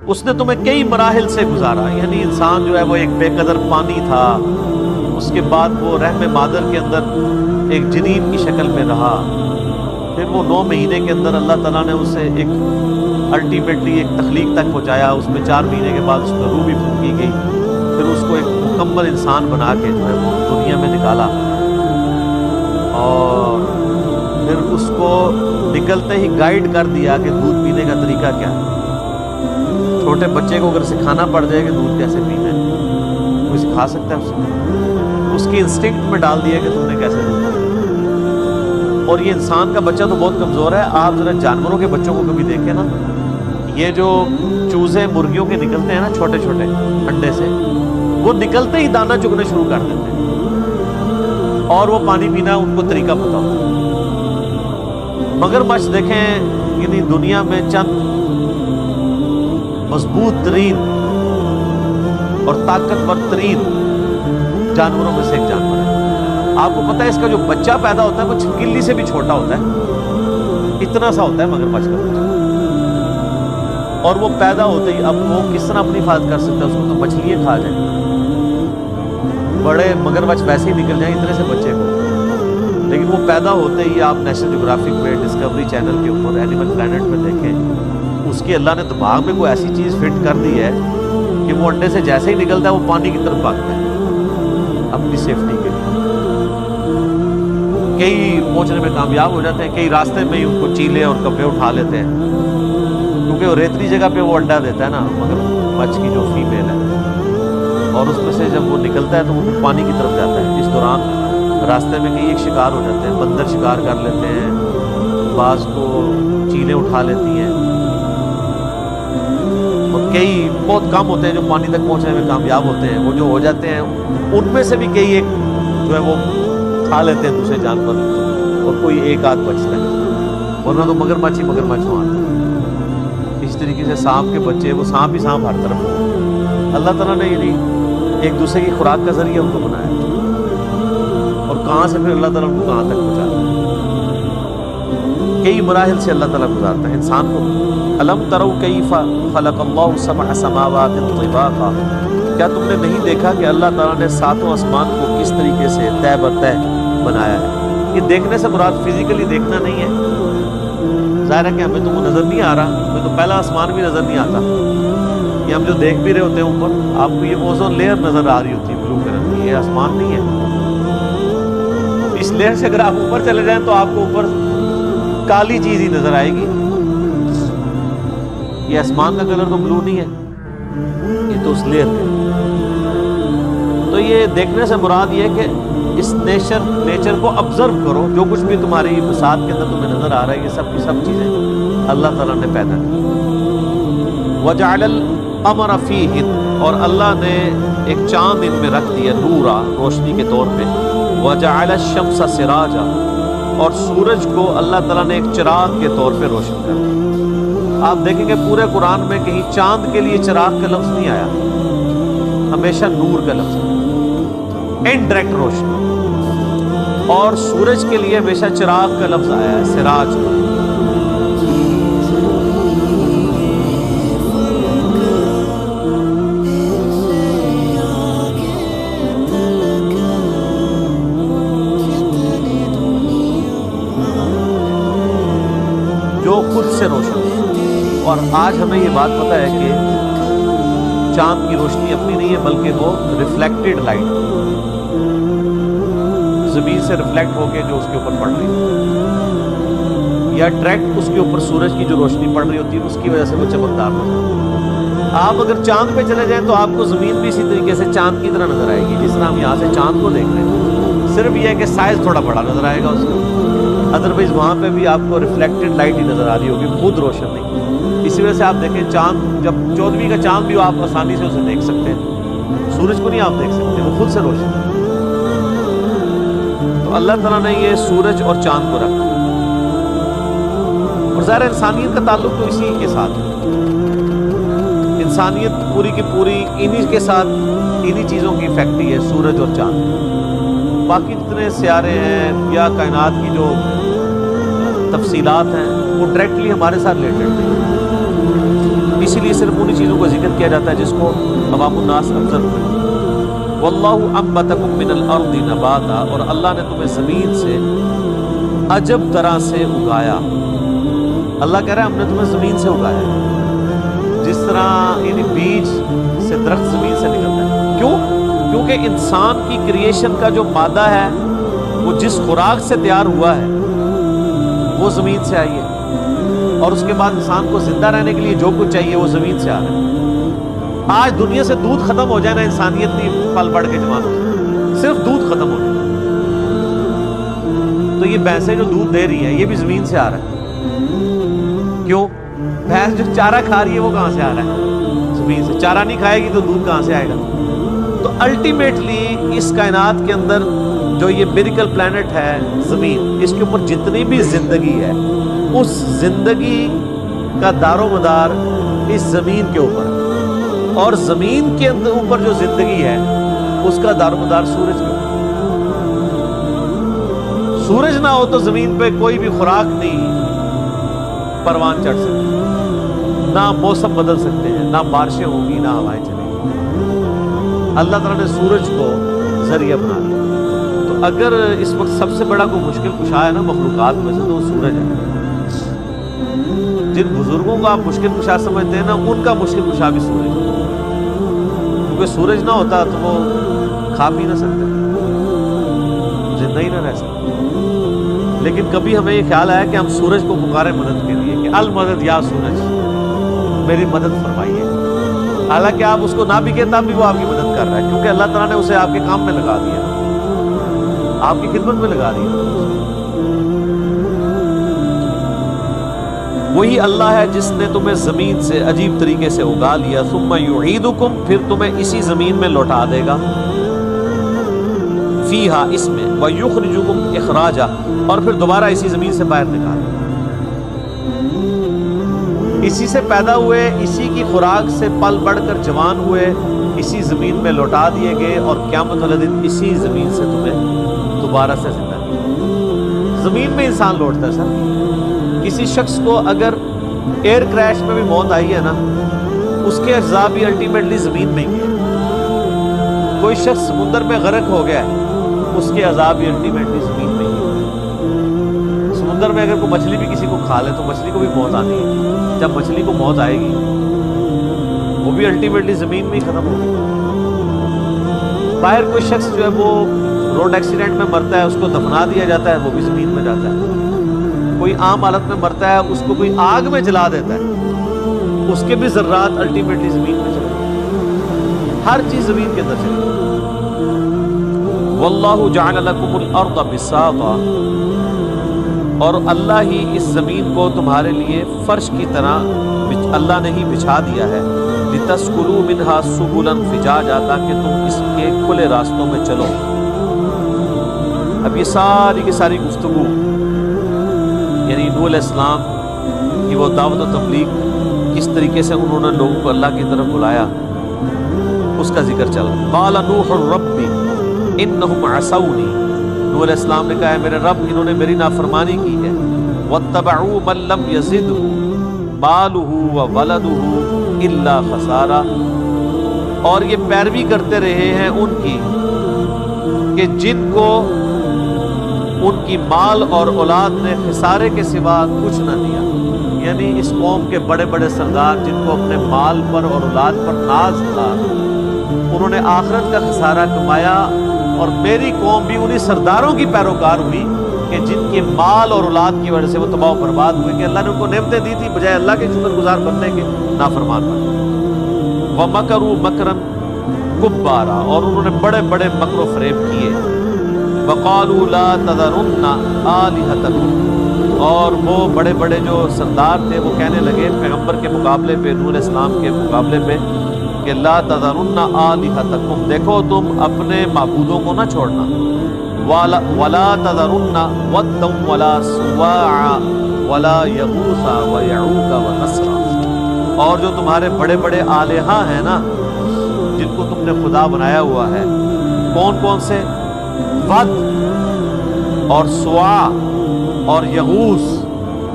اس نے تمہیں کئی مراحل سے گزارا، یعنی انسان جو ہے وہ ایک بے قدر پانی تھا، اس کے بعد وہ رحم مادر کے اندر ایک جنین کی شکل میں رہا، پھر وہ 9 مہینے کے اندر اللہ تعالیٰ نے اسے ایک الٹیمیٹلی ایک تخلیق تک پہنچایا، اس میں 4 مہینے کے بعد اس میں روح بھی پھونکی گئی، پھر اس کو ایک مکمل انسان بنا کے جو ہے وہ دنیا میں نکالا، اور پھر اس کو نکلتے ہی گائیڈ کر دیا کہ دودھ پینے کا طریقہ کیا ہے۔ چھوٹے بچے کو اگر سکھانا پڑ جائے کہ دودھ کیسے پینا ہے، کوئی سکھا سکتا ہے اس کی انسٹنکٹ میں ڈال دیا کہ تم نے کیسے دودھ پینا۔ اور یہ انسان کا بچہ تو بہت کمزور ہے، آپ ذرا جانوروں کے بچوں کو کبھی دیکھیں نا، یہ جو چوزے مرغیوں کے نکلتے ہیں نا چھوٹے چھوٹے انڈے سے، وہ نکلتے ہی دانہ چگنے شروع کر دیتے ہیں، اور وہ پانی پینا ان کو طریقہ پتہ ہوتا ہے۔ مگرمچھ دیکھیں، یعنی دنیا میں چند مضبوط ترین اور طاقتور ترین جانوروں میں سے ایک جانور ہے۔ آپ کو پتہ ہے اس کا جو بچہ پیدا ہوتا ہے وہ چھپکلی سے بھی چھوٹا ہوتا ہے، اتنا سا ہوتا ہے مگرمچھ کا بچہ، اور وہ پیدا ہوتے ہی اب وہ کس طرح اپنی حفاظت کر سکتا ہے، اس کو تو مچھلیاں کھا جائیں، بڑے مگرمچھ ویسے ہی نکل جائیں اتنے سے بچے کو، لیکن وہ پیدا ہوتے ہی آپ نیشنل جیوگرافک میں، ڈسکوری چینل کے اوپر، اینیمل پلانٹ میں دیکھیں، اس کے اللہ نے دماغ میں کوئی ایسی چیز فٹ کر دی ہے کہ وہ انڈے سے جیسے ہی نکلتا ہے وہ پانی کی طرف بھاگتا ہے اپنی سیفٹی کے لیے۔ کئی پہنچنے میں کامیاب ہو جاتے ہیں، کئی راستے میں ہی ان کو چیلے اور کبے اٹھا لیتے ہیں، کیونکہ وہ ریتلی جگہ پہ وہ انڈا دیتا ہے نا مگرمچھ کی جو فیمیل ہے، اور اس میں سے جب وہ نکلتا ہے تو وہ پانی کی طرف جاتا ہے۔ اس دوران راستے میں کئی ایک شکار ہو جاتے ہیں، بندر شکار کر لیتے ہیں، بعض کو چیلیں اٹھا لیتی ہیں، اور کئی بہت کم ہوتے ہیں جو پانی تک پہنچنے میں کامیاب ہوتے ہیں۔ وہ جو ہو جاتے ہیں ان میں سے بھی کئی ایک جو ہے وہ کھا لیتے ہیں دوسرے جانور، اور کوئی ایک آدھ بچتا ہے، ورنہ تو مگرمچھ ہی مگرمچھ وہاں۔ اس طریقے سے سانپ کے بچے، وہ سانپ ہی سانپ ہر طرف ہو، اللہ تعالیٰ نے یعنی ایک دوسرے کی خوراک کا ذریعہ ان کو بنایا، اور کہاں سے پھر اللہ تعالیٰ ان کو کہاں تک پہنچاتا ہے۔ کئی مراحل سے اللہ تعالیٰ گزارتا ہے انسان کو۔ الم تروا کیف خلق اللہ 7 سماوات طباقا، کیا تم نے نہیں دیکھا کہ اللہ تعالیٰ نے 7 آسمان کو کس طریقے سے تہ بر تہ بنایا ہے؟ یہ دیکھنے سے مراد فزیکلی دیکھنا نہیں ہے، ظاہر ہے کہ ہمیں تو وہ نظر نہیں آ رہا، ہمیں تو پہلا آسمان بھی نظر نہیں آتا، یہ ہم جو دیکھ بھی رہے ہوتے ہیں اوپر، آپ کو یہ اوزون لیئر نظر آ رہی ہوتی ہے بلو کلر کی، یہ آسمان نہیں ہے۔ اس لیئر سے اگر آپ اوپر چلے جائیں تو آپ کو اوپر کالی چیز ہی نظر آئے گی، یہ آسمان کا کلر تو بلو نہیں ہے، یہ تو اس لیئر ہے۔ تو یہ دیکھنے سے مراد یہ ہے کہ اس نیچر کو آبزرو کرو، جو کچھ بھی تمہاری بساط کے اندر تمہیں نظر آ رہا ہے یہ سب کی سب چیزیں اللہ تعالیٰ نے پیدا کی۔ وَجَعَلَ الْقَمَرَ فِيهِنَّ، اور اللہ نے ایک چاند ان میں رکھ دیا نورا، روشنی کے طور پہ۔ وَجَعَلَ الشَّمْسَ سِرَاجًا، اور سورج کو اللہ تعالیٰ نے ایک چراغ کے طور پہ روشن کر دیا۔ آپ دیکھیں کہ پورے قرآن میں کہیں چاند کے لیے چراغ کا لفظ نہیں آیا، ہمیشہ نور کا لفظ ہے، انڈائریکٹ روشنی، اور سورج کے لیے ہمیشہ چراغ کا لفظ آیا ہے، سراج کا۔ جو خود سے روشن ہے، اور آج ہمیں یہ بات پتہ ہے کہ چاند کی روشنی اپنی نہیں ہے بلکہ وہ ریفلیکٹڈ لائٹ، زمین سے ریفلیکٹ ہو کے جو اس کے اوپر پڑ رہی ہے، یا ڈائریکٹ اس کے اوپر سورج کی جو روشنی پڑ رہی ہوتی ہے اس کی وجہ سے وہ چمکدار نظر آتی ہے۔ آپ اگر چاند پہ چلے جائیں تو آپ کو زمین بھی اسی طریقے سے چاند کی طرح نظر آئے گی، جس طرح ہم یہاں سے چاند کو دیکھ رہے ہیں، صرف یہ ہے کہ سائز تھوڑا بڑا نظر آئے گا اس کا، ادروائز وہاں پہ بھی آپ کو ریفلیکٹڈ لائٹ ہی نظر آ رہی ہوگی، خود روشن نہیں۔ اسی وجہ سے آپ دیکھیں چاند، جب 14ویں کا چاند بھی آپ آسانی سے اسے دیکھ سکتے ہیں، سورج کو نہیں آپ دیکھ سکتے، وہ خود سے روشن ہے۔ تو اللہ تعالیٰ نے یہ سورج اور چاند کو رکھا، اور ظاہر انسانیت کا تعلق تو اسی کے ساتھ ہے، انسانیت پوری کی پوری انہی کے ساتھ، انہی چیزوں کی فیکٹری ہے، سورج اور چاند۔ باقی جتنے سیارے ہیں یا کائنات کی جو تفصیلات ہیں وہ ڈائریکٹلی ہمارے ساتھ ریلیٹڈ ہیں، اسی لیے صرف انہی چیزوں کا ذکر کیا جاتا ہے جس کو عوام الناس ابزرو کریں. واللہ انبتکم من الارض نباتا، اور اللہ نے تمہیں زمین سے عجب طرح سے اگایا. اللہ کہہ رہا ہے ہم نے تمہیں زمین سے اگایا ہے، جس طرح یعنی بیج سے درخت زمین سے نکلتا ہے. کیوں؟ کیونکہ انسان کی کریشن کا جو مادہ ہے وہ جس خوراک سے تیار ہوا ہے وہ زمین سے آئی ہے، اور اس کے بعد انسان کو زندہ رہنے کے لیے جو کچھ چاہیے وہ زمین سے آ رہا ہے. آج دنیا سے دودھ ختم ہو جائے نا، انسانیت نہیں پل بڑھ کے جوانوں سے، صرف دودھ ختم ہو جائے. تو یہ بھینسیں جو دودھ دے رہی ہیں یہ بھی زمین سے آ رہا ہے. کیوں؟ بھینس جو چارہ کھا رہی ہے وہ کہاں سے آ رہا ہے؟ زمین سے. چارہ نہیں کھائے گی تو دودھ کہاں سے آئے گا؟ تو الٹیمیٹلی اس کائنات کے اندر جو یہ میریکل پلانٹ ہے زمین، اس کے اوپر جتنی بھی زندگی ہے اس زندگی کا دار و مدار اس زمین کے اوپر ہے، اور زمین کے اندر اوپر جو زندگی ہے اس کا دار و مدار سورج کے اوپر. سورج نہ ہو تو زمین پہ کوئی بھی خوراک نہیں پروان چڑھ سکتی، نہ موسم بدل سکتے ہیں، نہ بارشیں ہوں گی، نہ ہوائیں چلیں گی. اللہ تعالیٰ نے سورج کو ذریعہ بنا دیا. تو اگر اس وقت سب سے بڑا کوئی مشکل کشا ہے نا مخلوقات میں سے تو وہ سورج ہے. جن بزرگوں کو آپ مشکل کشا سمجھتے ہیں نا ان کا مشکل کشا بھی سورج ہے، کیونکہ سورج نہ ہوتا تو وہ کھا پی نہ سکتے، زندہ ہی نہ رہ سکتے. لیکن کبھی ہمیں یہ خیال آیا کہ ہم سورج کو پکاریں مدد کے لیے کہ المدد یا سورج میری مدد فرمائیے. حالانکہ آپ اس کو نہ بھی کہتا بھی وہ آپ کی مدد کر رہا ہے، کیونکہ اللہ تعالیٰ نے اسے آپ کے کام میں لگا دیا، آپ کی خدمت میں لگا دیا. وہی اللہ ہے جس نے تمہیں زمین سے عجیب طریقے سے اگا لیا. ثم یعیدکم، پھر تمہیں اسی زمین میں لوٹا دے گا. فیہا، اس میں. ویخرجکم اخراجا، اور پھر دوبارہ اسی زمین سے باہر نکال. اسی سے پیدا ہوئے، اسی کی خوراک سے پل بڑھ کر جوان ہوئے، اسی زمین میں لوٹا دیے گئے، اور قیامت والے دن اسی زمین سے تمہیں دوبارہ سے زندہ کیا. زمین میں انسان لوٹتا ہے سر. کسی شخص کو اگر ایئر کریش میں بھی موت آئی ہے نا، اس کے اجزاء بھی الٹیمیٹلی زمین میں ہی ہیں. کوئی شخص سمندر میں غرق ہو گیا ہے، اس کے اعضاء بھی الٹیمیٹلی زمین میں ہی ہیں. سمندر میں اگر کوئی مچھلی بھی کسی کو کھا لے تو مچھلی کو بھی موت آتی ہے. جب مچھلی کو موت آئے گی وہ بھی الٹیمیٹلی زمین میں ہی ختم ہوگی. باہر کوئی شخص جو ہے وہ روڈ ایکسیڈنٹ میں مرتا ہے، اس کو دفنا دیا جاتا ہے، وہ بھی زمین میں جاتا ہے. کوئی عام حالت میں مرتا ہے، اس کو کوئی آگ میں جلا دیتا ہے، اس کے بھی ذرات الٹیمیٹلی زمین میں چلے گئے. ہر چیز زمین کے اندر چلے گی. واللہ جعل لکم الارض بساطا، اور اللہ ہی اس زمین کو تمہارے لیے فرش کی طرح اللہ نے ہی بچھا دیا ہے. لتسکلوا منہا سبلا فجاجا، تاکہ تم اس کے کھلے راستوں میں چلو. اب یہ ساری کی ساری گفتگو یعنی نوح علیہ السلام کی وہ دعوت و تبلیغ، کس طریقے سے انہوں نے لوگوں کو اللہ کی طرف بلایا، اس کا ذکر چل رہا. قال نوح رب انہم عصونی، نوح علیہ السلام نے کہا ہے میرے رب انہوں نے میری نافرمانی کی ہے. واتبعوا من لم یزدہ مالہ وولدہ الا خسارا، اور یہ پیروی کرتے رہے ہیں ان کی کہ جن کو ان کی مال اور اولاد نے خسارے کے سوا کچھ نہ دیا. یعنی اس قوم کے بڑے بڑے سردار جن کو اپنے مال پر اور اولاد پر ناز تھا، انہوں نے آخرت کا خسارہ کمایا، اور میری قوم بھی انہی سرداروں کی پیروکار ہوئی کہ جن کے مال اور اولاد کی وجہ سے وہ تباہ و برباد ہوئے، کہ اللہ نے ان کو نعمتیں دی تھی بجائے اللہ کے شکر گزار بننے کے نافرمان بنے. وَمَكَرُوا مَكْرًا كُبَّارًا، اور انہوں نے بڑے بڑے مکر و فریب کیے. وَقَالُوا لَا تَذَرُنَّ آلِهَتَكُمْ، اور وہ بڑے بڑے جو سردار تھے وہ کہنے لگے پیغمبر کے مقابلے پہ، نوح علیہ السلام کے مقابلے پہ کہ لا تذرن آلہتکم، دیکھو تم اپنے معبودوں کو نہ چھوڑنا. ولا تذرن ودا ولا سواعا ولا یغوث ویعوق ونسرا، اور جو تمہارے بڑے بڑے آلہہ ہیں نا جن کو تم نے خدا بنایا ہوا ہے، کون کون سے؟ ود اور سواع اور یغوث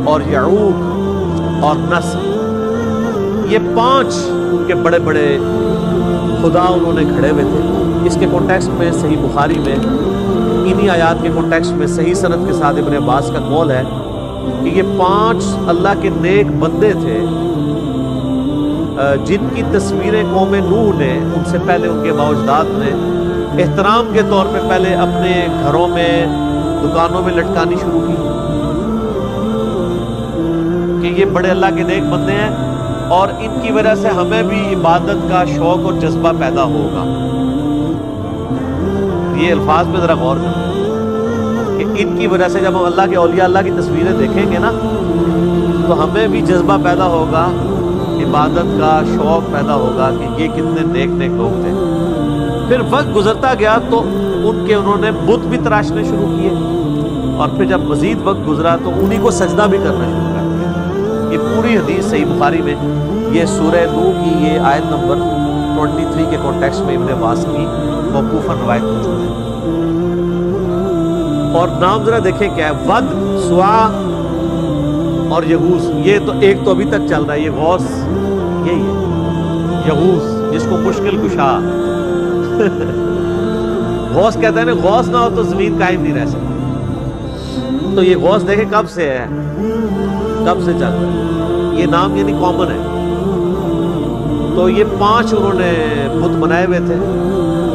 اور یعوق اور نسر. یہ 5 ان کے بڑے بڑے خدا انہوں نے کھڑے ہوئے تھے. اس کے کانٹیکسٹ میں صحیح بخاری میں انہی آیات کے کانٹیکسٹ میں صحیح سند کے ساتھ ابن عباس کا قول ہے کہ یہ 5 اللہ کے نیک بندے تھے جن کی تصویریں قوم نوح نے ان سے پہلے ان کے باوجداد نے احترام کے طور پہ پہلے اپنے گھروں میں دکانوں میں لٹکانی شروع کی کہ یہ بڑے اللہ کے نیک بندے ہیں اور ان کی وجہ سے ہمیں بھی عبادت کا شوق اور جذبہ پیدا ہوگا. یہ الفاظ پہ ذرا غور کریں کہ ان کی وجہ سے جب ہم اللہ کے اولیاء اللہ کی تصویریں دیکھیں گے نا تو ہمیں بھی جذبہ پیدا ہوگا, عبادت کا شوق پیدا ہوگا کہ یہ کتنے نیک نیک لوگ تھے. پھر وقت گزرتا گیا تو انہوں نے بت بھی تراشنے شروع کیے اور پھر جب مزید وقت گزرا تو انہی کو سجدہ بھی کرنا شروع کر دیا. یہ پوری حدیث صحیح بخاری میں یہ سورہ نوح کی یہ آیت نمبر 23 کے کانٹیکسٹ میں ابن عباس کی موقوفاً روایت موجود ہے. اور نام ذرا دیکھیں کیا ہے, ود, سوا اور یغوث. یہ تو ایک تو ابھی تک چل رہا ہے, یہ غوث یہی ہے, یغوث جس کو مشکل کشا غوث کہتے ہیں نا, غوث نہ ہو تو زمین قائم نہیں رہ سکتی. تو یہ غوث دیکھیں کب سے ہے, کب سے چل رہا ہے, یہ نام یعنی کامن ہے. تو یہ 5 انہوں نے بت بنائے ہوئے تھے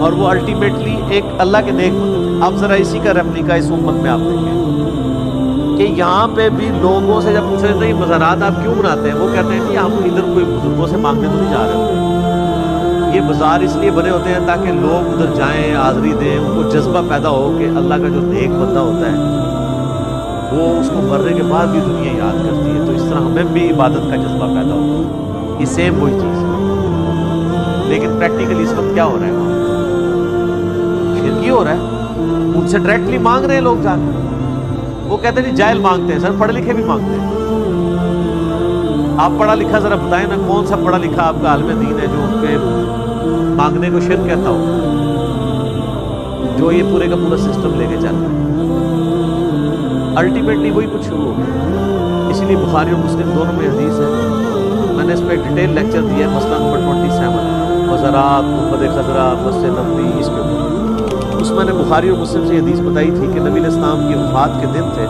اور وہ الٹیمیٹلی ایک اللہ کے نیک بندے تھے. اب ذرا اسی کا ریپلیکا اس امت میں آپ دیکھیں کہ یہاں پہ بھی لوگوں سے جب پوچھے نہیں مزارات آپ کیوں بناتے ہیں, وہ کہتے ہیں کہ ہم ادھر کوئی بزرگوں سے مانگنے تو نہیں جا رہے ہوتے. یہ بازار اس لیے بنے ہوتے ہیں تاکہ لوگ ادھر جائیں, حاضری دیں, ان کو جذبہ پیدا ہو کہ اللہ کا جو نیک بندہ ہوتا ہے وہ اس کو مرنے کے بعد بھی دنیا یاد کرتی ہے, تو اس طرح ہمیں بھی عبادت کا جذبہ پیدا ہوگا. یہ سیم وہی چیز ہے, لیکن پریکٹیکلی اس وقت کیا ہو رہا ہے, وہاں شرکی ہو رہا ہے. ان سے ڈائریکٹلی مانگ رہے ہیں لوگ جا کے, وہ کہتے ہیں جاہل مانگتے ہیں. سر پڑھے لکھے بھی مانگتے ہیں. آپ پڑھا لکھا ذرا بتائیں نا, کون سا پڑھا لکھا آپ کا عالم دین ہے جو ان کے مانگنے کو شرک کہتا ہو, جو یہ پورے کا پورا سسٹم لے کے چل رہا ہے. الٹیمیٹلی وہی کچھ شروع ہو گیا. اسی لیے بخاری اور مسلم دونوں میں حدیث ہے. میں نے اس پہ ایک ڈیٹیل لیکچر دیا ہے, مسئلہ نمبر 27 وزارات گنبد خضرا مسجد نبوی, اس کے اوپر اس میں نے بخاری اور مسلم سے حدیث بتائی تھی کہ نبی علیہ السلام کی وفات کے دن تھے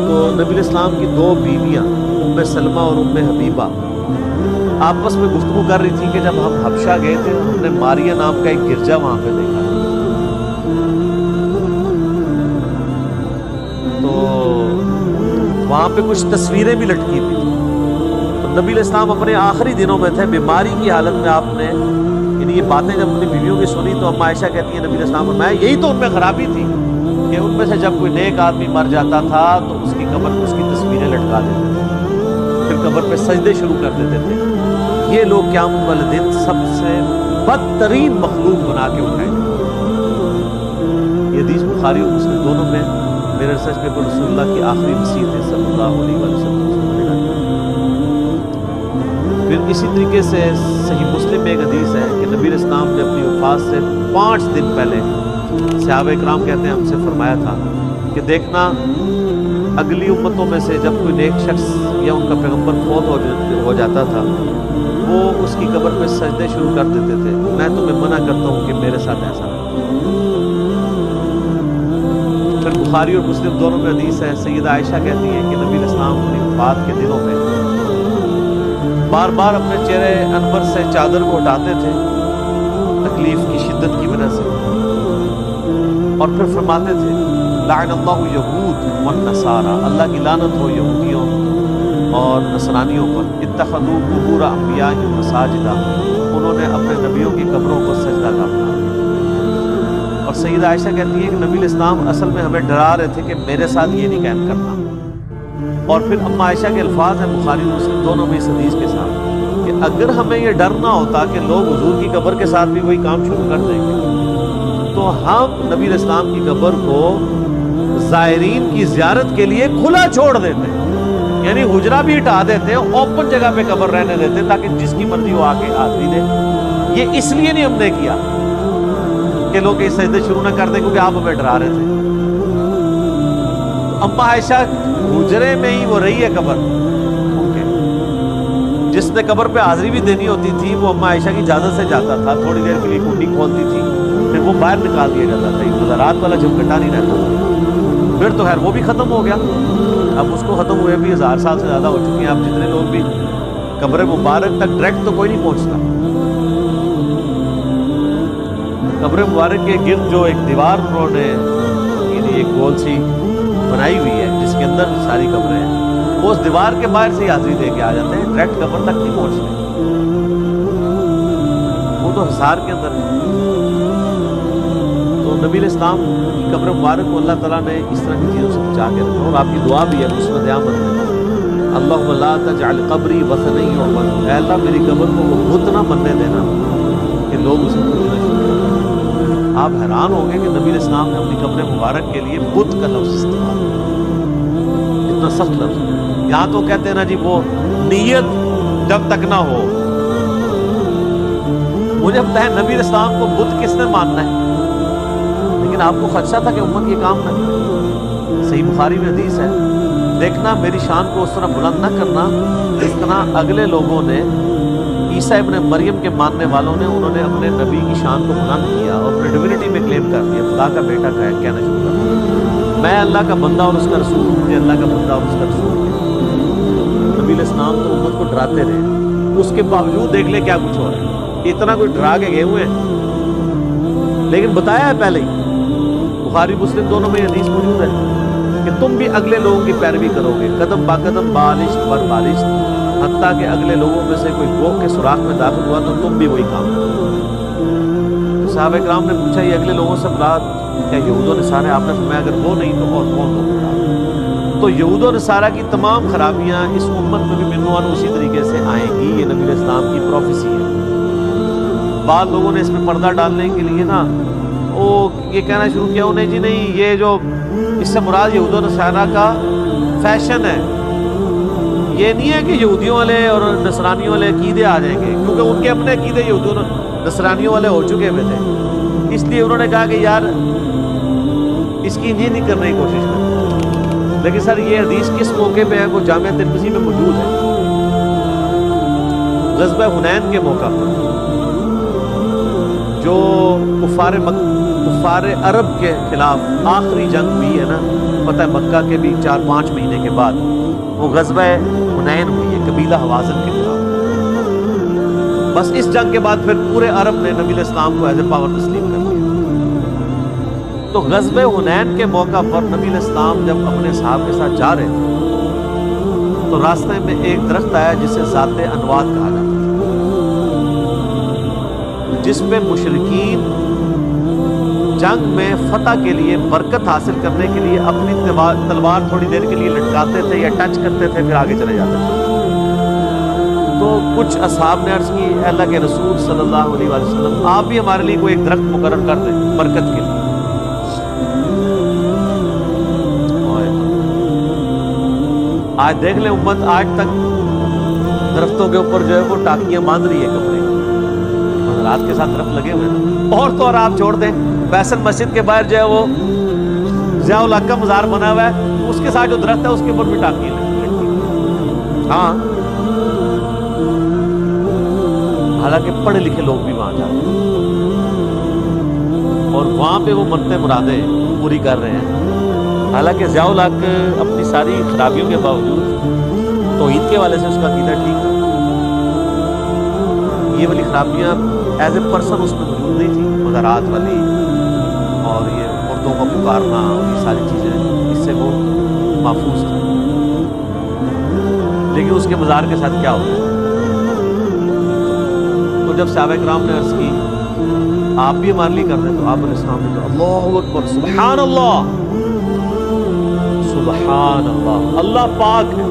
تو نبی علیہ السلام کی 2 بیویاں ام سلمہ اور ام حبیبہ آپس میں گفتگو کر رہی تھی کہ جب ہم حبشہ گئے تھے ہم نے ماریا نام کا ایک گرجا وہاں پہ دیکھا, تو وہاں پہ کچھ تصویریں بھی لٹکی ہوئی تھی. تو نبی علیہ السلام اپنے آخری دنوں میں تھے, بیماری کی حالت میں آپ نے یعنی یہ باتیں جب اپنی بیویوں کی سنی تو اما عائشہ کہتی ہیں نبی علیہ السلام فرمایا یہی تو ان میں خرابی تھی کہ ان میں سے جب کوئی نیک آدمی مر جاتا تھا تو اس کی قبر پہ اس کی تصویریں لٹکا دیتے تھے, پھر قبر پہ سجدے شروع کر دیتے تھے. یہ لوگ قیامت والے دن سب سے بدترین مخلوق بنا کے اٹھائیں گے. یہ حدیث بخاری اور مسلم دونوں میں میرے ریسرچ پیپر رسول اللہ کی آخری وصیت ہے صلی اللہ علیہ وسلم. پھر اسی طریقے سے صحیح مسلم میں ایک حدیث ہے کہ نبی علیہ السلام نے اپنی وفات سے 5 دن پہلے صحابہ اکرام کہتے ہیں ہم سے فرمایا تھا کہ دیکھنا اگلی امتوں میں سے جب کوئی نیک شخص یا ان کا پیغمبر فوت ہو جاتا تھا وہ اس کی قبر پہ سجدے شروع کر دیتے تھے, میں تمہیں منع کرتا ہوں کہ میرے ساتھ ایسا نہ. پھر بخاری اور مسلم دونوں میں حدیث ہے, سیدہ عائشہ کہتی ہیں کہ نبی علیہ السلام اپنی وفات کے دنوں میں بار بار اپنے چہرے انور سے چادر کو ہٹاتے تھے تکلیف کی شدت کی وجہ سے, اور پھر فرماتے تھے لعن اللہ یہود والنصارى, اللہ کی لعنت ہو یہودیوں اور نصرانیوں پر, اتخذوا قبور انبیائہم مساجدا, انہوں نے اپنے نبیوں کی قبروں کو سجدہ گاہ بنا دیا. اور سیدہ عائشہ کہتی ہے کہ نبی علیہ السلام اصل میں ہمیں ڈرا رہے تھے کہ میرے ساتھ یہ نہیں قائم کرنا. اور پھر اما عائشہ کے الفاظ ہیں بخاری اور مسلم دونوں میں اس حدیث کے ساتھ کہ اگر ہمیں یہ ڈر نہ ہوتا کہ لوگ حضور کی قبر کے ساتھ بھی وہی کام شروع کر دیں گے تو ہم نبی علیہ السلام کی قبر کو زائرین کی زیارت کے لیے کھلا چھوڑ دیتے, یعنی حجرہ بھی ہٹا دیتے, اوپن جگہ پہ قبر رہنے دیتے تاکہ جس کی مرضی وہ آ کے حاضری دے. یہ اس لیے نہیں ہم نے کیا کہ لوگ یہ سجدے شروع نہ کر دیں کیونکہ آپ ہمیں ڈرا رہے تھے. اما عائشہ حجرے میں ہی وہ رہی ہے قبر, جس نے قبر پہ حاضری بھی دینی ہوتی تھی وہ اما عائشہ کی اجازت سے جاتا تھا، تھوڑی دیر کے لیے کنڈی کھولتی تھی، پھر وہ باہر نکال دیا جاتا تھا، مزارات والا جھمکٹا نہیں رہتا تھا۔ پھر تو خیر وہ بھی ختم ہو گیا، اب اس کو ختم ہوئے بھی 1000 سال سے زیادہ ہو چکی ہیں، اب جتنے لوگ بھی قبر مبارک تک ڈائریکٹ تو کوئی نہیں پہنچتا۔ قبر مبارک کے گرد جو ایک دیوار انہوں نے ایک گول سی بنائی ہوئی ہے جس کے اندر ساری قبریں ہیں، وہ اس دیوار کے باہر سے ہی حاضری دے کے آ جاتے ہیں، ڈائریکٹ قبر تک نہیں پہنچتے، وہ تو حصار کے اندر ہے۔ تو نبی علیہ السلام کی قبر مبارک کو اللہ تعالیٰ نے اس طرح کی چیزوں سے بچا کے رکھا، اور آپ کی دعا بھی ہے مسند احمد میں، اللہم لا تجعل قبری وثنا یعبد، اے اللہ میری قبر کو وہ بت نہ بننے دینا کہ لوگ اسے پوجنا شروع کریں۔ آپ حیران ہوں گے کہ نبی علیہ السلام نے اپنی قبر مبارک کے لیے بت کا لفظ استعمال کیا، اتنا سخت لفظ۔ یہاں تو کہتے ہیں نا جی وہ نیت جب تک نہ ہو، مجھے پتہ ہے نبی علیہ السلام کو بت کس نے ماننا ہے، لیکن آپ کو خدشہ تھا کہ امت یہ کام نہ کرے۔ صحیح بخاری میں حدیث ہے، دیکھنا میری شان کو اس طرح بلند نہ کرنا جس طرح اگلے لوگوں نے عیسیٰ ابن مریم کے ماننے والوں نے، انہوں نے اپنے نبی کی شان کو بلند کیا اور اپنے ڈیوینٹی میں کلیم کر دیا، خدا کا بیٹا کہنا شروع کر دیا، میں اللہ کا بندہ اور اس کا رسول ہوں، مجھے اللہ کا بندہ اور اس کا رسول ہے۔ نبی علیہ السلام تو امت کو ڈراتے رہے، اس کے باوجود دیکھ لے کیا کچھ ہو رہا ہے، اتنا کوئی ڈرا کے گئے ہوئے ہیں، لیکن بتایا ہے پہلے ہی، بخاری مسلم دونوں میں حدیث موجود ہے کہ تم بھی اگلے لوگوں کی پیروی کرو گے، قدم با قدم بالشت بر بالشت، حتیٰ کہ اگلے لوگوں میں سے کوئی گوہ کے سوراخ میں داخل ہوا تو تم بھی وہی کام کرو۔ تو صحابہ کرام نے پوچھا یہ اگلے لوگوں سے مراد کیا یہود و نصارہ؟ آپ نے فرمایا اگر وہ نہیں تو اور کون ہوگا؟ تو یہود و نصارہ کی تمام خرابیاں اس امت میں بھی منوان اسی طریقے سے آئیں گی، یہ نبی علیہ السلام کی پروفیسی ہے۔ بعض لوگوں نے اس میں پردہ ڈالنے کے لیے نا وہ یہ کہنا شروع کیا انہیں جی نہیں یہ جو اس سے مراد یہود و نصارہ کا فیشن ہے، یہ نہیں ہے کہ یہودیوں والے اور نصرانیوں والے عقیدے آ جائیں گے، کیونکہ ان کے اپنے عقیدے یہودیوں نصرانیوں والے ہو چکے ہوئے تھے، اس لیے انہوں نے کہا کہ یار اس کی یہ نہیں کرنے کی کوشش کریں۔ لیکن سر یہ حدیث کس موقع پہ ہے؟ وہ جامعہ ترمذی میں موجود ہے، غزوہ حنین کے موقع پر جو کفار عرب کے خلاف آخری جنگ ہوئی ہے نا، فتح مکہ کے بھی 4-5 مہینے کے بعد وہ غزوہ حنین ہوئی ہے قبیلہ حوازن کے خلاف۔ بس اس جنگ کے بعد پھر پورے عرب نے نبی علیہ السلام کو ایز اے پاور تسلیم کر لیا۔ تو غزوہ حنین کے موقع پر نبی علیہ السلام جب اپنے صحابہ کے ساتھ جا رہے تھے تو راستے میں ایک درخت آیا جسے ذات انواد کہا جاتا تھا، جس پہ مشرکین جنگ میں فتح کے لیے برکت حاصل کرنے کے لیے اپنی تلوار تھوڑی دیر کے لیے لٹکاتے تھے یا ٹچ کرتے تھے پھر آگے چلے جاتے تھے۔ تو کچھ اصحاب نے عرض کی اے اللہ کے رسول صلی اللہ علیہ وآلہ وسلم آپ بھی ہمارے لیے کوئی ایک درخت مقرر کر دیں برکت کے لیے۔ آج دیکھ لیں امت آج تک درختوں کے اوپر جو ہے وہ ٹاکیاں باندھ رہی ہے، کپڑے حضرات کے ساتھ درخت لگے ہوئے ہیں، اور تو اور آپ چھوڑ دیں فیصل مسجد کے باہر جو ہے وہ ضیاء الحق کا مزار بنا ہوا ہے، اس کے ساتھ جو درخت ہے اس کے اوپر بھی ٹاکیاں لگی۔ ہاں حالانکہ پڑھے لکھے لوگ بھی وہاں جاتے ہیں اور وہاں پہ وہ منتیں مرادیں پوری کر رہے ہیں، حالانکہ ضیاء الحق اپنی ساری خرابیوں کے باوجود توحید کے والے سے اس کا عقیدہ ٹھیک ہے، یہ والی خرابیاں ایز اے پرسن اس میں موجود نہیں تھی، مزارات والی اور یہ مردوں کو پکارنا اور یہ ساری چیزیں اس سے وہ محفوظ تھی۔ لیکن اس کے مزار کے ساتھ کیا ہوتا ہے؟ تو جب صحابہ کرام نے عرض کی آپ بھی ہمارے لیے کر دیں تو آپ علیہ السلام نے کہا اللہ اکبر سبحان اللہ سبحان اللہ، اللہ پاک ہے۔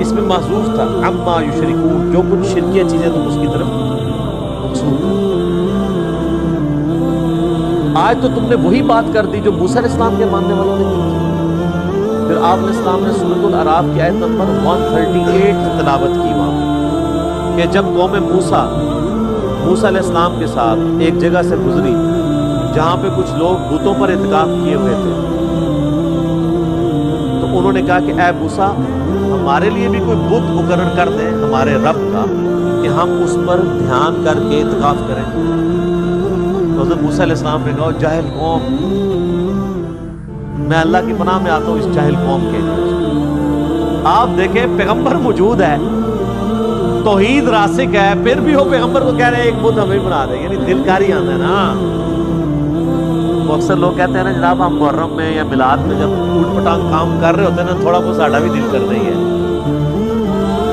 اس میں محذوف تھا عما یشرکون، جو کچھ شرکیہ چیزیں تم اس کی طرف مقصود ہے۔ آج تو تم نے وہی بات کر دی جو موسیٰ علیہ السلام کے ماننے والوں نے کی تھی۔ پھر آپ علیہ السلام نے سورۃ الاعراف کی آیت نمبر 138 تلاوت کی وہاں کہ جب قوم موسیٰ علیہ السلام کے ساتھ ایک جگہ سے گزری جہاں پہ کچھ لوگ بتوں پر اعتکاف کیے ہوئے تھے، تو انہوں نے کہا کہ اے موسیٰ ہمارے لیے بھی کوئی بت مقرر کر دیں، ہمارے رب کا کہ ہم اس پر دھیان کر کے اعتکاف کریں. تو حضرت موسیٰ علیہ السلام نے کہا جاہل قوم، میں اللہ کی پناہ میں آتا ہوں اس جاہل قوم کے. آپ دیکھیں پیغمبر موجود ہے، توحید راسخ ہے، پھر بھی وہ پیغمبر کو کہہ رہے ہیں ایک بت ہمیں بنا دیں. یعنی دل کاری آنا ہے نا. وہ اکثر لوگ کہتے ہیں نا جناب ہم محرم میں یا میلاد میں جب اوٹ پٹانگ کام کر رہے ہوتے ہیں نا تھوڑا بہت ساڈا بھی دل کرتا ہی ہے.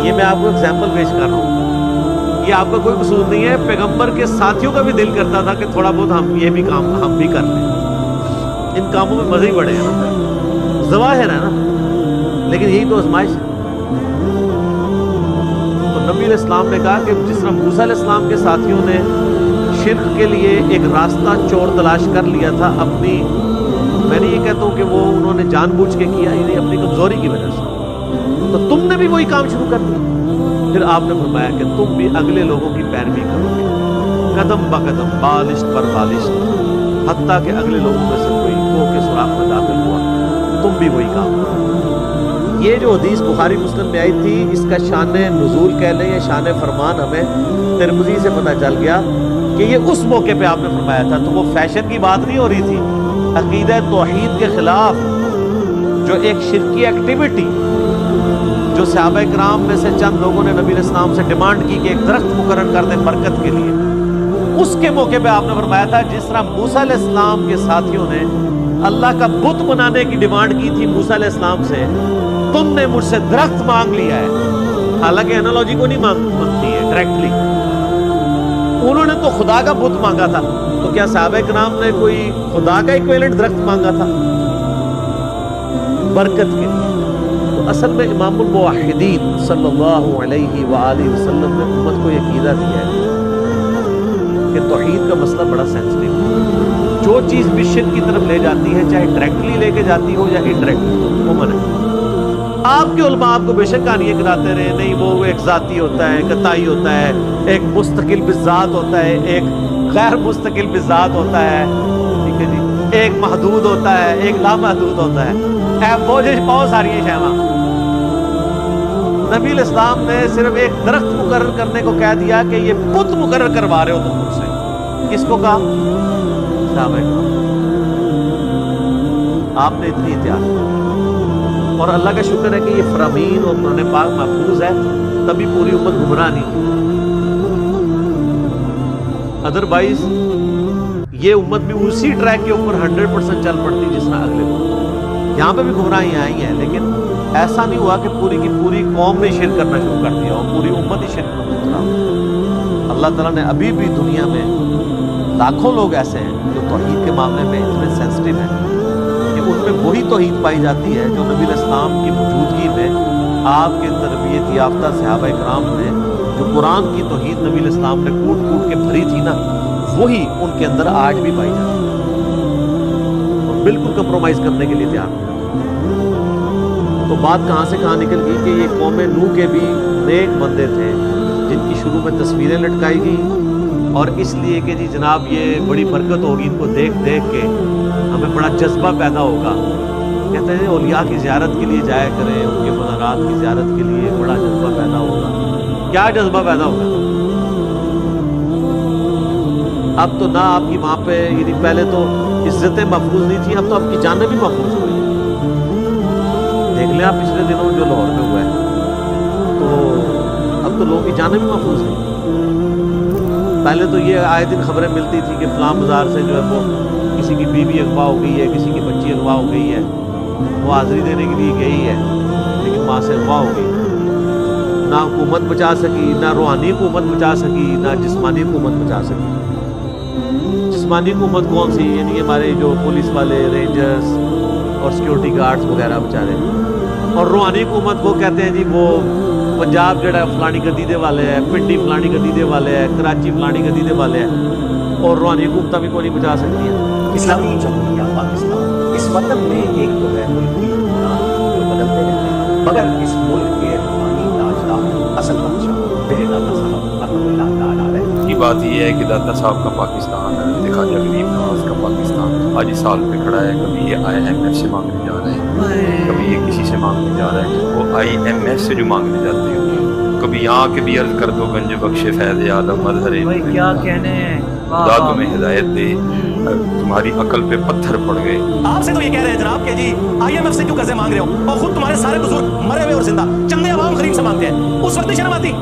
یہ میں آپ کو ایگزامپل پیش کر رہا ہوں، یہ آپ کا کوئی قصور نہیں ہے. پیغمبر کے ساتھیوں کا بھی دل کرتا تھا کہ تھوڑا بہت ہم یہ بھی کام ہم بھی کر لیں. ان کاموں میں مزے ہی بڑے ہیں نا، ظواہر ہے نا، لیکن یہی تو آزمائش ہے. تو نبی علیہ السلام نے کہا کہ جس طرح موسیٰ علیہ السلام کے ساتھیوں نے شرک کے لیے ایک راستہ چور تلاش کر لیا تھا اپنی، میں نہیں یہ کہتا ہوں کہ وہ انہوں نے جان بوجھ کے کیا، یعنی اپنی کمزوری کی وجہ سے، تو تم نے بھی وہی کام شروع کر دیا. پھر آپ نے فرمایا کہ تم بھی اگلے لوگوں کی پیروی کرو گے قدم بقدم بالشت پر بالشت، حتیٰ کہ اگلے لوگوں میں سے کوئی کو کے سوراخ میں داخل ہوا تم بھی وہی کام کرو. یہ جو حدیث بخاری مسلم میں آئی تھی اس کا شان نزول کہہ لیں یا شان فرمان ہمیں ترمذی سے پتہ چل گیا کہ یہ اس موقع پہ آپ نے فرمایا تھا. تو وہ فیشن کی بات نہیں ہو رہی تھی، عقیدہ توحید کے خلاف جو ایک شرکی ایکٹیویٹی جو صحابہ کرام میں سے چند لوگوں نے نبی علیہ السلام سے ڈیمانڈ کی کہ ایک درخت مقرر کر دیں برکت کے لیے، اس کے موقع پہ آپ نے فرمایا تھا جس طرح موسیٰ علیہ السلام کے ساتھیوں نے اللہ کا بت بنانے کی ڈیمانڈ کی تھی موسیٰ علیہ السلام سے، تم نے مجھ سے درخت مانگ لیا ہے. حالانکہ انالوجی کو نہیں مانگتی ہے ڈائریکٹلی، انہوں نے تو خدا کا بت مانگا تھا. تو کیا صحابہ کرام نے کوئی خدا کا ایکویلنٹ درخت مانگا تھا برکت کے لیے؟ تو اصل میں امام الموحدین صلی اللہ علیہ وآلہ وسلم نے امت کو یہ عقیدہ دیا ہے کہ توحید کا مسئلہ بڑا سینسٹیو ہے. جو چیز بھی شرک کی طرف لے جاتی ہے چاہے ڈائریکٹلی لے کے جاتی ہو یا انڈائریکٹلی، وہ منع ہے. آپ کے علماء آپ کو بے شک کہانیاں کراتے رہے، نہیں وہ ایک ذاتی ہوتا ہے، قطعی ہوتا ہے، ایک مستقل بذات ہوتا ہے، ایک غیر مستقل بذات ہوتا ہے، ٹھیک ہے جی، ایک محدود ہوتا ہے، ایک لامحدود ہوتا ہے. بہت ساری شیواں. نبی علیہ السلام نے صرف ایک درخت مقرر کرنے کو کہہ دیا کہ یہ بت مقرر کروا رہے ہو تم مجھ سے. کس کو کہا؟ صحابہ کرام. آپ نے اتنی احتیاط کی. اور اللہ کا شکر ہے کہ یہ فرامین اور قرآن پاک محفوظ ہے، تبھی پوری امت گمراہ نہیں ہوئی. ادروائز یہ امت بھی اسی ٹریک کے اوپر 100% چل پڑتی جس طرح اگلے لوگ. یہاں پہ بھی گمراہیاں آئی ہیں، لیکن ایسا نہیں ہوا کہ پوری کی پوری قوم نے شرک کرنا شروع کر دیا اور پوری امت ہی شرک میں مبتلا ہو. اللہ تعالیٰ نے ابھی بھی دنیا میں لاکھوں لوگ ایسے ہیں جو توحید کے معاملے میں اتنے سینسٹیو ہیں کہ ان میں وہی توحید پائی جاتی ہے جو نبی علیہ السلام کی موجودگی میں آپ کے تربیت یافتہ صحابہ کرام نے جو قرآن کی توحید نبی علیہ السلام نے کوٹ کوٹ کے بھری تھی نا، وہی ان کے اندر آج بھی پائی جاتی ہے اور بالکل کمپرومائز کرنے کے لیے تیار نہیں. تو بات کہاں سے کہاں نکل گئی کہ یہ قوم نوح کے بھی نیک بندے تھے جن کی شروع میں تصویریں لٹکائی گئی، اور اس لیے کہ جی جناب یہ بڑی برکت ہوگی، ان کو دیکھ دیکھ کے ہمیں بڑا جذبہ پیدا ہوگا. کہتے ہیں اولیاء کی زیارت کے لیے جایا کریں، ان کے مزارات کی زیارت کے لیے بڑا جذبہ پیدا ہوگا. کیا جذبہ پیدا ہوگا؟ اب تو نہ آپ کی وہاں پہ یعنی پہلے تو عزتیں محفوظ نہیں تھیں، اب تو آپ کی جانیں بھی محفوظ ہوئی. دیکھ لیں آپ پچھلے دنوں جو لاہور میں ہوا ہے، تو اب تو لوگوں کی جانیں بھی محفوظ ہیں. پہلے تو یہ آئے دن خبریں ملتی تھی کہ فلاں بازار سے جو ہے وہ کسی کی بیوی اغوا ہو گئی ہے، کسی کی بچی اغوا ہو گئی ہے، وہ حاضری دینے کے لیے گئی ہے لیکن وہاں سے اغوا ہو گئی. نہ حکومت بچا سکی، نہ روحانی حکومت بچا سکی، نہ جسمانی حکومت بچا سکی. جسمانی حکومت کون سی؟ یعنی ہمارے جو پولیس والے، رینجرز اور سیکیورٹی گارڈز وغیرہ بیچارے. اور روحانی حکومت وہ کہتے ہیں جی وہ پنجاب جڑا فلانی گدیدے والے ہے، پنڈی فلانی گدیدے والے ہے، کراچی فلانی گدیدے والے ہیں، اور روحانی حکومت بھی کوئی نہیں بچا سکتی ہیں. اسلامی جمہوریہ پاکستان اس وطن میں ایک تو ہے ملکی حکمران جو بدلتے رہتے ہیں، مگر اس ملک کے روحانی تاجدار اصل بادشاہ میرے دادا صاحب رحمۃ اللہ تعالیٰ علیہ کی بات یہ ہے کہ دادا صاحب کا پاکستان، حضرت خواجہ غریب نواز کا پاکستان آج اس سال پہ کھڑا ہے. کبھی یہ IMF سے مانگنے جا رہے ہیں، کبھی یہ کسی سے مانگنے جا رہے ہیں. وہ IMF سے جو مانگنے جاتے ہیں، کبھی یہاں کے بھی عرض کر دو گنج بخش فیض عالم مظہر بھائی کیا کہنے ہیں، خدا تمہیں ہدایت دے، تمہاری عقل پہ پتھر پڑ گئے۔ آپ سے تو یہ کہہ رہے ہیں جناب کہ جی IMF سے کیوں قرضے مانگ رہے ہو، اور خود تمہارے سارے بزرگ مرے ہوئے اور زندہ چندے عوام غریب سے مانگتے ہیں، اس وقت نہیں شرم آتی؟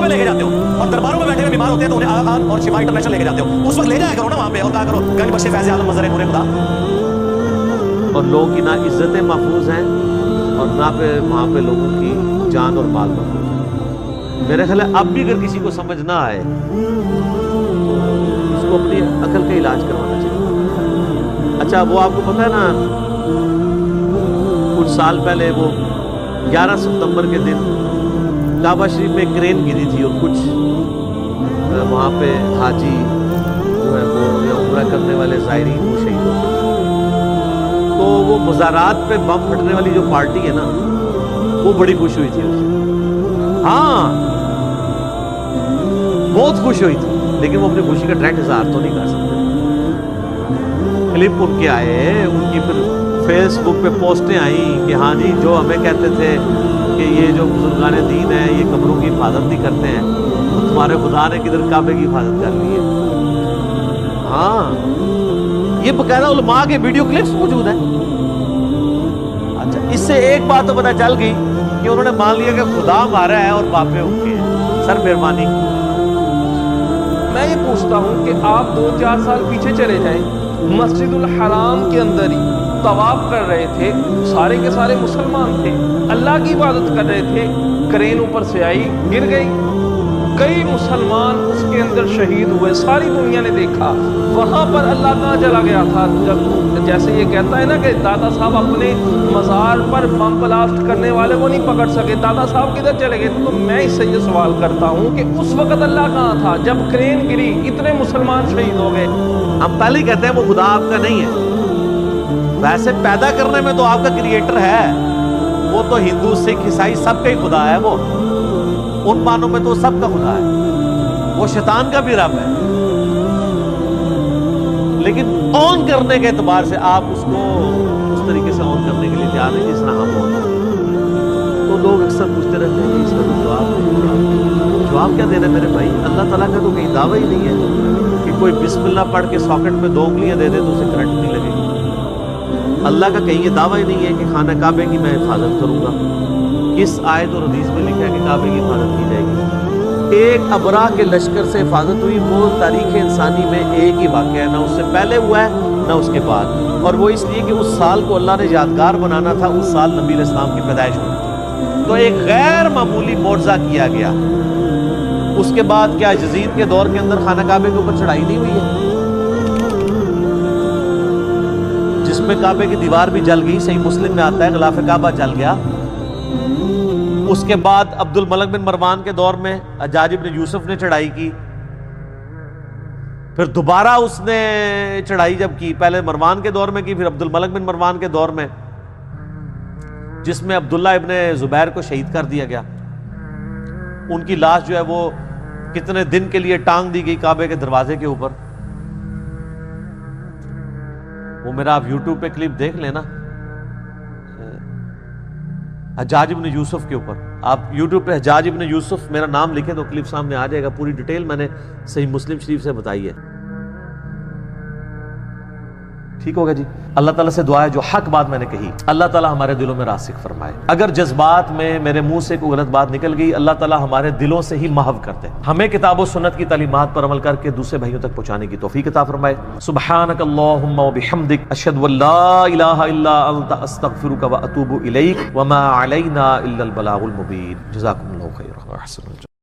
لے کے جاتے ہو اور درباروں میں بیٹھے ہوئے بیمار ہوتے ہیں تو انہیں آغا خان اور شفا انٹرنیشنل لے کے جاتے ہو، اس وقت لے جایا کرو نا وہاں پہ اور کہا کرو گنج بخش فیض عالم مظہر نور خدا۔ اور لوگوں کی نہ عزتیں محفوظ ہیں اور نہ پہ وہاں پہ لوگوں کی جان اور مال محفوظ ہے۔ میرے خیال ہے اب بھی اگر کسی کو سمجھ نہ آئے تو اس کو اپنی عقل کا علاج کروانا چاہیے۔ اچھا وہ آپ کو پتہ ہے نا کچھ سال پہلے وہ 11 ستمبر کے دن کعبہ شریف میں کرین گری تھی اور کچھ وہاں پہ حاجی جو ہے وہ یا عمرہ کرنے والے زائرین وہ شہید ہو گئے، تو وہ مزارات پہ بم پھٹنے والی جو پارٹی ہے نا وہ بڑی خوش ہوئی تھی اس سے، ہاں بہت خوش ہوئی تھی، لیکن وہ اپنی خوشی کا ڈائریکٹ اظہار تو نہیں کر سکتے۔ کلپ ان کے آئے، ان کی پھر فیس بک پہ پوسٹیں آئیں کہ ہاں جی جو ہمیں کہتے تھے کہ یہ جو بزرگان دین ہیں یہ قبروں کی حفاظت نہیں کرتے ہیں، تو تمہارے خدا نے کدھر کعبے کی حفاظت کر لی ہے۔ ہاں یہ باقاعدہ علماء کے ویڈیو کلپس موجود ہیں۔ اچھا اس سے ایک بات تو پتہ چل گئی کہ انہوں نے مان لیا کہ خدا ہمارا ہے اور باپے ان کے ہیں۔ سر مہربانی میں یہ پوچھتا ہوں کہ آپ 2-4 سال پیچھے چلے جائیں، مسجد الحرام کے اندر ہی طواف کر رہے تھے، سارے کے سارے مسلمان تھے، اللہ کی عبادت کر رہے تھے، کرین اوپر سے آئی گر گئی، کئی مسلمان اس کے اندر شہید ہوئے، ساری دنیا نے دیکھا۔ وہاں پر اللہ کہاں چلا گیا تھا؟ جب جیسے یہ کہتا ہے نا کہ دادا صاحب اپنے مزار پر بم بلاسٹ کرنے والے کو نہیں پکڑ سکے، دادا صاحب کدھر چلے گئے؟ تو میں اس سے یہ سوال کرتا ہوں کہ اس وقت اللہ کہاں تھا جب کرین گری، اتنے مسلمان شہید ہو گئے؟ ہم پہلے ہی کہتے ہیں وہ خدا آپ کا نہیں ہے، ویسے پیدا کرنے میں تو آپ کا کریٹر ہے، وہ تو ہندو سکھ عیسائی سب کا ہی خدا ہے، وہ ان معنوں میں تو سب کا خدا ہے، وہ شیطان کا بھی رب ہے، لیکن آن کرنے کے اعتبار سے آپ اس کو اس طریقے سے آن کرنے کے لیے تیار نہیں جس طرح ہم آن کریں۔ تو لوگ اکثر پوچھتے رہتے ہیں کہ اس کا تو جواب کیا دینا میرے بھائی؟ اللہ تعالیٰ کا تو کہیں دعویٰ ہی نہیں ہے کہ کوئی بسم اللہ پڑھ کے ساکٹ میں 2 انگلیاں دے دے تو اسے کرنٹ نہیں لگے گی۔ اللہ کا کہیں یہ دعویٰ ہی نہیں ہے کہ خانہ کعبے کی میں حفاظت کروں گا۔ کس آیت اور حدیث میں لکھا ہے کہ کعبے کی حفاظت کی جائے گی؟ ایک ابراہ کے لشکر سے حفاظت ہوئی، وہ تاریخ انسانی میں ایک ہی واقعہ ہے، نہ اس سے پہلے ہوا ہے نہ اس کے بعد، اور وہ اس لیے کہ اس سال کو اللہ نے یادگار بنانا تھا، اس سال نبی علیہ السلام کی پیدائش ہوئی تھی، تو ایک غیر معمولی معجزہ کیا گیا۔ اس کے بعد کیا یزید کے دور کے اندر خانہ کعبے کے اوپر چڑھائی نہیں ہوئی ہے جس میں کعبے کی دیوار بھی جل گئی؟ صحیح مسلم میں آتا ہے غلاف کعبہ جل گیا۔ اس کے بعد عبد الملک بن مروان کے دور میں حجاج بن یوسف نے چڑھائی کی، پھر دوبارہ اس نے چڑھائی جب کی، پہلے مروان کے دور میں کی، پھر عبد الملک بن مروان کے دور میں، جس میں عبداللہ ابن زبیر کو شہید کر دیا گیا۔ ان کی لاش جو ہے وہ کتنے دن کے لیے ٹانگ دی گئی کعبے کے دروازے کے اوپر۔ وہ میرا آپ یوٹیوب پہ کلپ دیکھ لینا حجاج ابن یوسف کے اوپر، آپ یوٹیوب پہ حجاج ابن یوسف میرا نام لکھیں تو کلپ سامنے آ جائے گا، پوری ڈیٹیل میں نے صحیح مسلم شریف سے بتائی ہے۔ ٹھیک ہوگا جی؟ اللہ تعالیٰ سے دعا ہے جو حق بات میں نے کہی اللہ تعالیٰ ہمارے دلوں میں راسخ فرمائے۔ اگر جذبات میں میرے منہ سے کوئی غلط بات نکل گئی، اللہ تعالیٰ ہمارے دلوں سے ہی محو کر دے، ہمیں کتاب و سنت کی تعلیمات پر عمل کر کے دوسرے بھائیوں تک پہنچانے کی توفیق عطا فرمائے۔ سبحانک اللہم و بحمدک، اشہد ان لا الہ الا انت، استغفرک و اتوب الیک، وما علینا الا البلاغ المبین۔ جزاکم اللہ خیرا۔